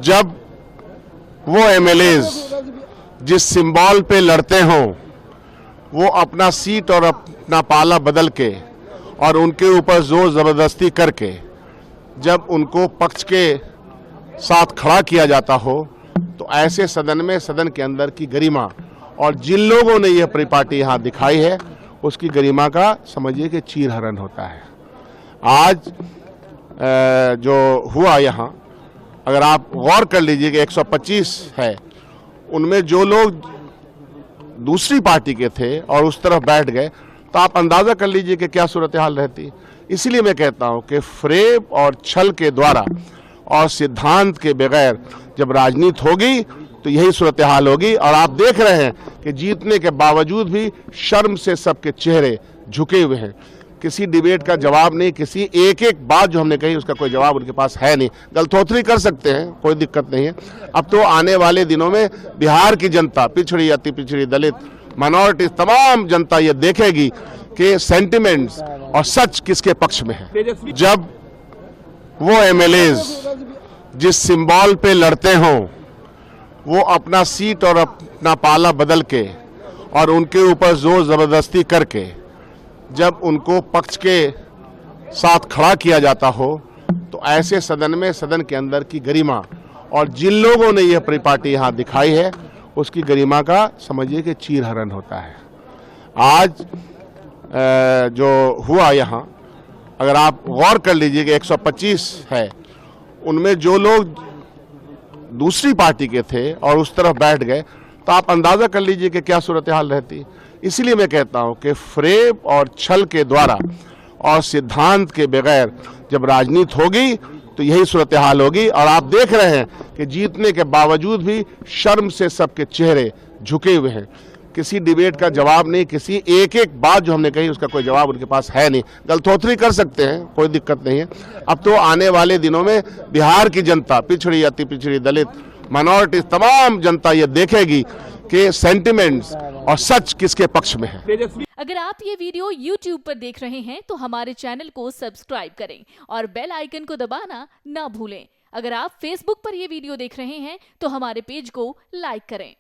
जब वो एमएलएज जिस सिंबल पे लड़ते हों वो अपना सीट और अपना पाला बदल के और उनके ऊपर जोर जबरदस्ती करके जब उनको पक्ष के साथ खड़ा किया जाता हो तो ऐसे सदन में सदन के अंदर की गरिमा और जिन लोगों ने यह परिपाटी यहाँ दिखाई है उसकी गरिमा का समझिए कि चीरहरण होता है। आज जो हुआ यहाँ अगर आप गौर कर लीजिए कि 125 है, उनमें जो लोग दूसरी पार्टी के थे और उस तरफ बैठ गए तो आप अंदाजा कर लीजिए कि क्या सूरत हाल रहती। इसलिए मैं कहता हूं कि फ्रेब और छल के द्वारा और सिद्धांत के बगैर जब राजनीति होगी तो यही सूरत हाल होगी। और आप देख रहे हैं कि जीतने के बावजूद भी शर्म से सबके चेहरे झुके हुए हैं। किसी डिबेट का जवाब नहीं, किसी एक एक बात जो हमने कही उसका कोई जवाब उनके पास है नहीं। गलतोतरी कर सकते हैं, कोई दिक्कत नहीं है। अब तो आने वाले दिनों में बिहार की जनता, पिछड़ी, अति पिछड़ी, दलित, माइनॉरिटीज, तमाम जनता ये देखेगी कि सेंटिमेंट्स और सच किसके पक्ष में है। जब वो एमएलएज जिस सिंबल पे लड़ते हों वो अपना सीट और अपना पाला बदल के और उनके ऊपर जोर जबरदस्ती करके जब उनको पक्ष के साथ खड़ा किया जाता हो तो ऐसे सदन में सदन के अंदर की गरिमा और जिन लोगों ने यह परिपाटी यहाँ दिखाई है उसकी गरिमा का समझिए कि चीरहरण होता है। आज जो हुआ यहाँ अगर आप गौर कर लीजिए कि 125 है, उनमें जो लोग दूसरी पार्टी के थे और उस तरफ बैठ गए तो आप अंदाजा कर लीजिए कि क्या सूरत हाल रहती। इसलिए मैं कहता हूं कि फ्रेब और छल के द्वारा और सिद्धांत के बगैर जब राजनीति होगी तो यही सूरत हाल होगी। और आप देख रहे हैं कि जीतने के बावजूद भी शर्म से सबके चेहरे झुके हुए हैं। किसी डिबेट का जवाब नहीं, किसी एक एक बात जो हमने कही उसका कोई जवाब उनके पास है नहीं। गलतोतरी कर सकते हैं, कोई दिक्कत नहीं है। अब तो आने वाले दिनों में बिहार की जनता, पिछड़ी, अति पिछड़ी, दलित, माइनॉरिटीज, तमाम जनता ये देखेगी कि सेंटिमेंट्स और सच किसके पक्ष में है। अगर आप ये वीडियो YouTube पर देख रहे हैं तो हमारे चैनल को सब्सक्राइब करें और बेल आइकन को दबाना ना भूलें। अगर आप Facebook पर ये वीडियो देख रहे हैं तो हमारे पेज को लाइक करें।